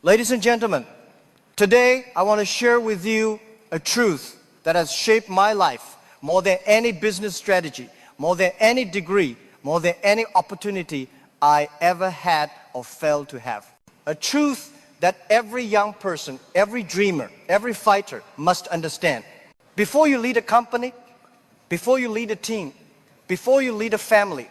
Ladies and gentlemen, today I want to share with you a truth that has shaped my life more than any business strategy, more than any degree, more than any opportunity I ever had or failed to have. A truth that every young person, every dreamer, every fighter must understand. Before you lead a company, before you lead a team, before you lead a family,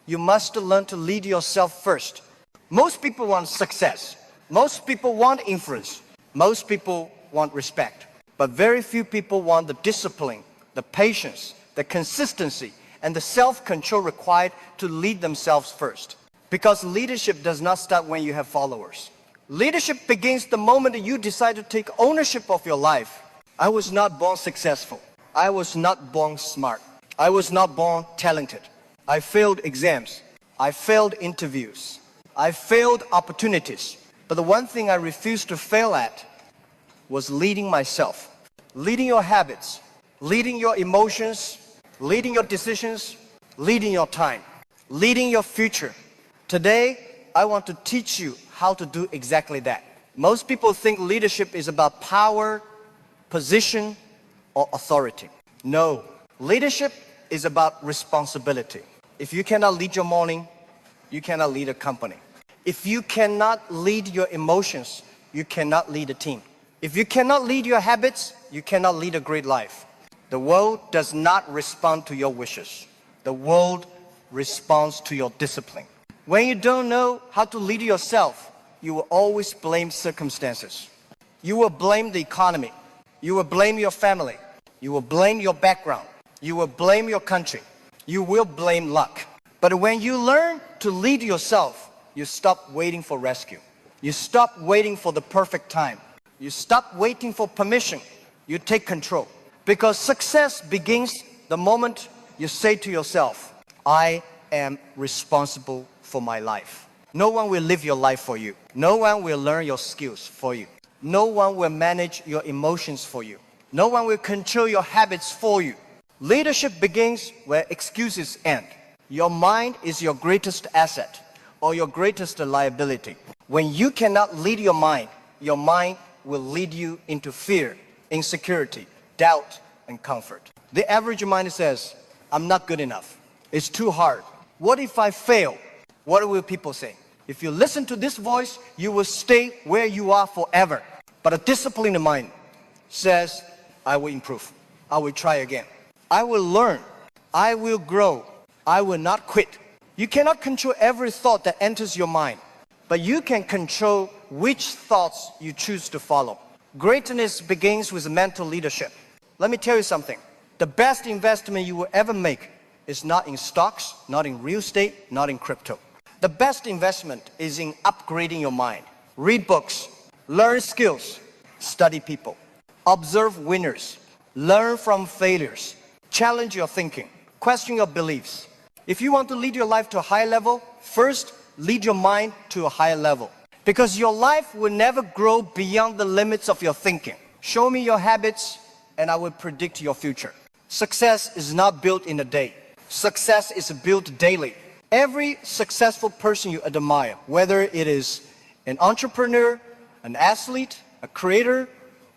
you must learn to lead yourself first. Most people want success. Most people want influence. Most people want respect. But very few people want the discipline, the patience, the consistency, and the self-control required to lead themselves first. Because leadership does not start when you have followers. Leadership begins the moment that you decide to take ownership of your life. I was not born successful. I was not born smart. I was not born talented. I failed exams. I failed interviews. I failed opportunities. But the one thing I refused to fail at was leading myself. Leading your habits, leading your emotions, leading your decisions, leading your time, leading your future. Today, I want to teach you how to do exactly that. Most people think leadership is about power, position, or authority. No, leadership is about responsibility. If you cannot lead your morning, you cannot lead a company. If you cannot lead your emotions, you cannot lead a team. If you cannot lead your habits, you cannot lead a great life. The world does not respond to your wishes. The world responds to your discipline. When you don't know how to lead yourself, you will always blame circumstances. You will blame the economy. You will blame your family. You will blame your background. You will blame your country. You will blame luck. But when you learn to lead yourself, you stop waiting for rescue. You stop waiting for the perfect time. You stop waiting for permission. You take control. Because success begins the moment you say to yourself, I am responsible for my life. No one will live your life for you. No one will learn your skills for you. No one will manage your emotions for you. No one will control your habits for you. Leadership begins where excuses end. Your mind is your greatest asset or your greatest liability. When you cannot lead your mind will lead you into fear, insecurity, doubt, and comfort. The average mind says, I'm not good enough. It's too hard. What if I fail? What will people say? If you listen to this voice, you will stay where you are forever. But a disciplined mind says, I will improve. I will try again. I will learn. I will grow. I will not quit. You cannot control every thought that enters your mind, but you can control which thoughts you choose to follow. Greatness begins with mental leadership. Let me tell you something. The best investment you will ever make is not in stocks, not in real estate, not in crypto. The best investment is in upgrading your mind. Read books, learn skills, study people, observe winners, learn from failures, challenge your thinking, question your beliefs. If you want to lead your life to a high level, first lead your mind to a higher level. Because your life will never grow beyond the limits of your thinking. Show me your habits and I will predict your future. Success is not built in a day. Success is built daily. Every successful person you admire, whether it is an entrepreneur, an athlete, a creator,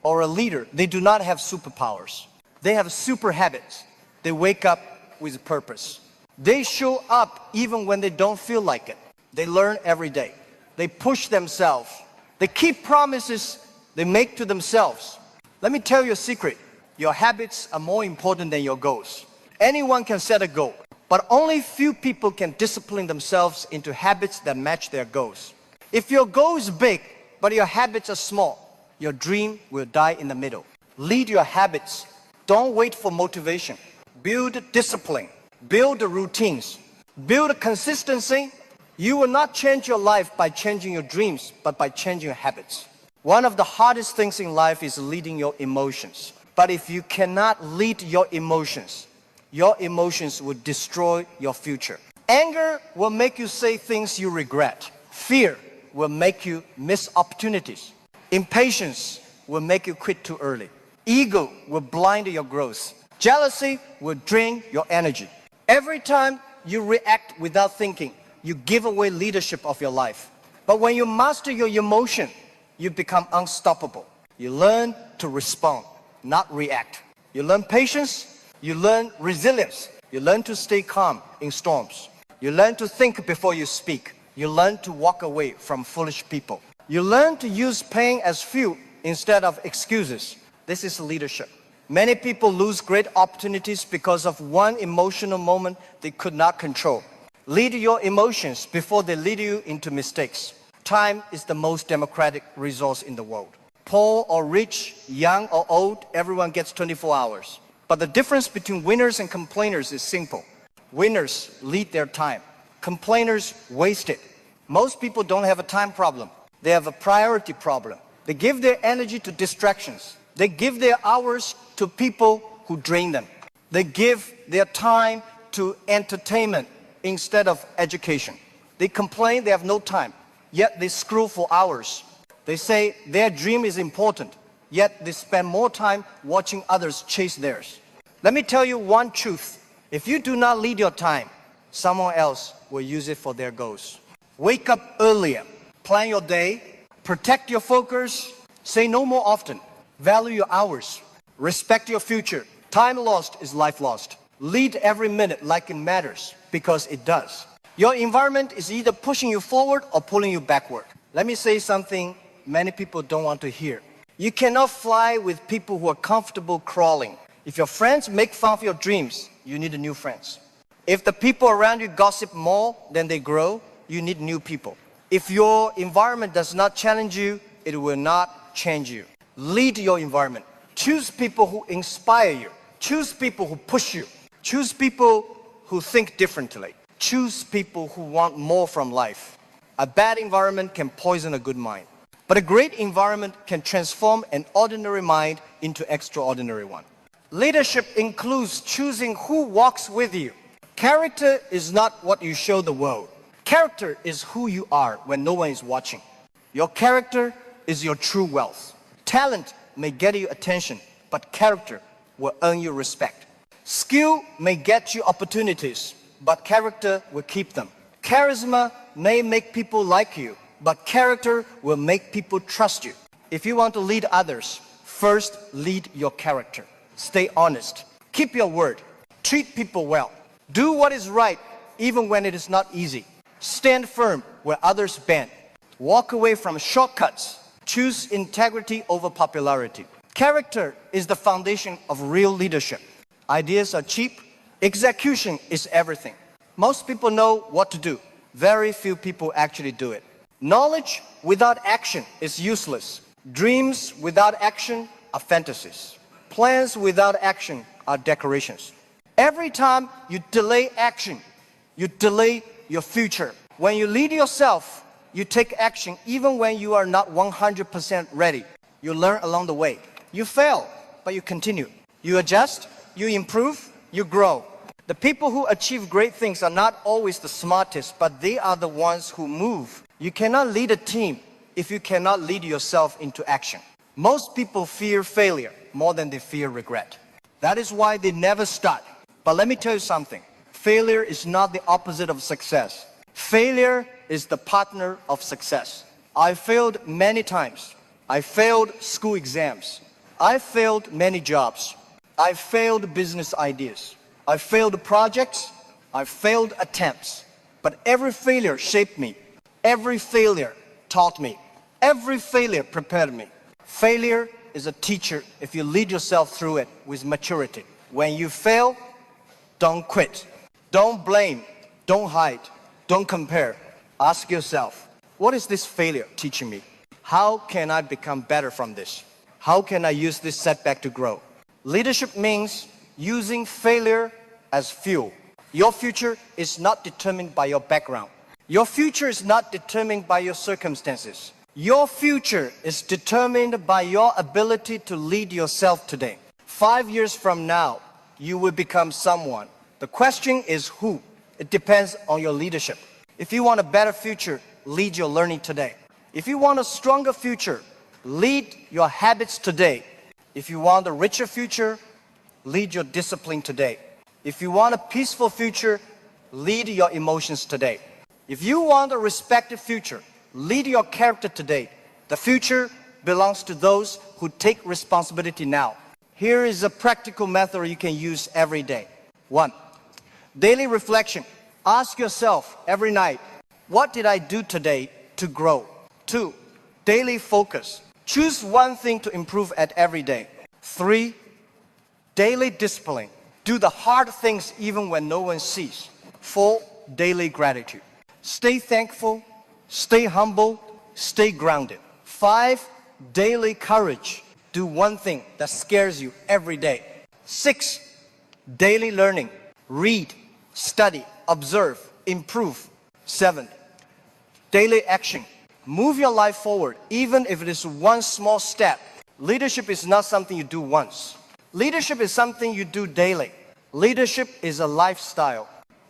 or a leader, they do not have superpowers. They have super habits. They wake up with purpose. They show up even when they don't feel like it. They learn every day. They push themselves. They keep promises they make to themselves. Let me tell you a secret. Your habits are more important than your goals. Anyone can set a goal, but only few people can discipline themselves into habits that match their goals. If your goal is big, but your habits are small, your dream will die in the middle. Lead your habits. Don't wait for motivation. Build discipline. Build the routines. Build a consistency. You will not change your life by changing your dreams, but by changing your habits. One of the hardest things in life is leading your emotions. But if you cannot lead your emotions will destroy your future. Anger will make you say things you regret. Fear will make you miss opportunities. Impatience will make you quit too early. Ego will blind your growth. Jealousy will drain your energy. Every time you react without thinking, you give away leadership of your life. But when you master your emotion, you become unstoppable. You learn to respond, not react. You learn patience, you learn resilience. You learn to stay calm in storms. You learn to think before you speak. You learn to walk away from foolish people. You learn to use pain as fuel instead of excuses. This is leadership. Many people lose great opportunities because of one emotional moment they could not control. Lead your emotions before they lead you into mistakes. Time is the most democratic resource in the world. Poor or rich, young or old, everyone gets 24 hours. But the difference between winners and complainers is simple. Winners lead their time. Complainers waste it. Most people don't have a time problem. They have a priority problem. They give their energy to distractions. They give their hours to people who drain them. They give their time to entertainment instead of education. They complain they have no time, yet they screw for hours. They say their dream is important, yet they spend more time watching others chase theirs. Let me tell you one truth. If you do not lead your time, someone else will use it for their goals. Wake up earlier. Plan your day. Protect your focus. Say no more often. Value your hours. Respect your future. Time lost is life lost. Lead every minute like it matters, because it does. Your environment is either pushing you forward or pulling you backward. Let me say something many people don't want to hear. You cannot fly with people who are comfortable crawling. If your friends make fun of your dreams, you need new friends. If the people around you gossip more than they grow, you need new people. If your environment does not challenge you, it will not change you. Lead your environment. Choose people who inspire you. Choose people who push you. Choose people who think differently. Choose people who want more from life. A bad environment can poison a good mind. But a great environment can transform an ordinary mind into an extraordinary one. Leadership includes choosing who walks with you. Character is not what you show the world. Character is who you are when no one is watching. Your character is your true wealth. Talent may get you attention, but character will earn you respect. Skill may get you opportunities, but character will keep them. Charisma may make people like you, but character will make people trust you. If you want to lead others, first lead your character. Stay honest. Keep your word. Treat people well. Do what is right even when it is not easy. Stand firm where others bend. Walk away from shortcuts. Choose integrity over popularity. Character is the foundation of real leadership. Ideas are cheap. Execution is everything. Most people know what to do. Very few people actually do it. Knowledge without action is useless. Dreams without action are fantasies. Plans without action are decorations. Every time you delay action, you delay your future. When you lead yourself, you take action even when you are not 100% ready. You learn along the way. You fail, but you continue. You adjust, you improve, you grow. The people who achieve great things are not always the smartest, but they are the ones who move. You cannot lead a team if you cannot lead yourself into action. Most people fear failure more than they fear regret. That is why they never start. But let me tell you something. Failure is not the opposite of success. Failure is the partner of success. I failed many times. I failed school exams. I failed many jobs. I failed business ideas. I failed projects. I failed attempts. But every failure shaped me. Every failure taught me. Every failure prepared me. Failure is a teacher if you lead yourself through it with maturity. When you fail, don't quit. Don't blame. Don't hide. Don't compare. Ask yourself, what is this failure teaching me? How can I become better from this? How can I use this setback to grow? Leadership means using failure as fuel. Your future is not determined by your background. Your future is not determined by your circumstances. Your future is determined by your ability to lead yourself today. 5 years from now, you will become someone. The question is who? It depends on your leadership. If you want a better future, lead your learning today. If you want a stronger future, lead your habits today. If you want a richer future, lead your discipline today. If you want a peaceful future, lead your emotions today. If you want a respected future, lead your character today. The future belongs to those who take responsibility now. Here is a practical method you can use every day. 1. Daily reflection. Ask yourself every night, what did I do today to grow? 2. Daily focus. Choose one thing to improve at every day. 3. Daily discipline. Do the hard things even when no one sees. 4. Daily gratitude. Stay thankful, stay humble, stay grounded. 5. Daily courage. Do one thing that scares you every day. 6. Daily learning. Read, study, observe, improve. 7. Daily action. Move your life forward, even if it is one small step. Leadership is not something you do once. Leadership is something you do daily. Leadership is a lifestyle.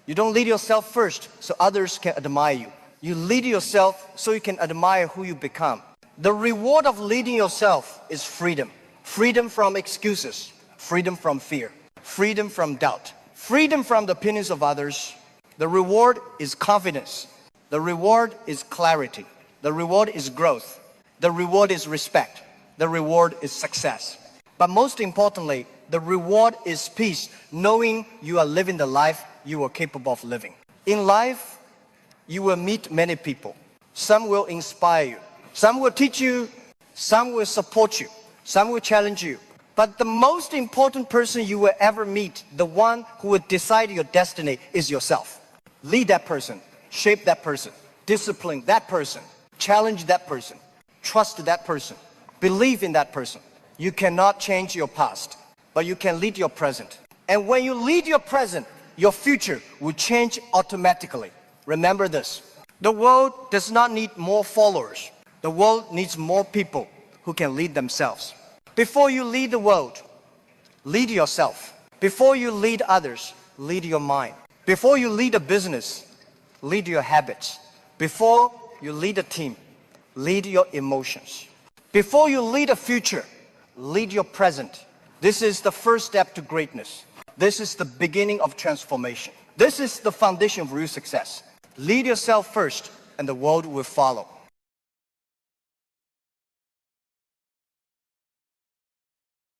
You don't lead yourself first so others can admire you. You lead yourself so you can admire who you become. The reward of leading yourself is freedom. Freedom from excuses. Freedom from fear. Freedom from doubt. Freedom from the opinions of others. The reward is confidence. The reward is clarity. The reward is growth. The reward is respect. The reward is success. But most importantly, the reward is peace, knowing you are living the life you are capable of living. In life, you will meet many people. Some will inspire you. Some will teach you. Some will support you. Some will challenge you. But the most important person you will ever meet, the one who will decide your destiny, is yourself. Lead that person. Shape that person. Discipline that person. Challenge that person. Trust that person. Believe in that person. You cannot change your past, but you can lead your present. And when you lead your present, your future will change automatically. Remember this. The world does not need more followers. The world needs more people who can lead themselves. Before you lead the world, lead yourself. Before you lead others, lead your mind. Before you lead a business, lead your habits. Before you lead a team, lead your emotions. Before you lead a future, lead your present. This is the first step to greatness. This is the beginning of transformation. This is the foundation of real success. Lead yourself first, and the world will follow.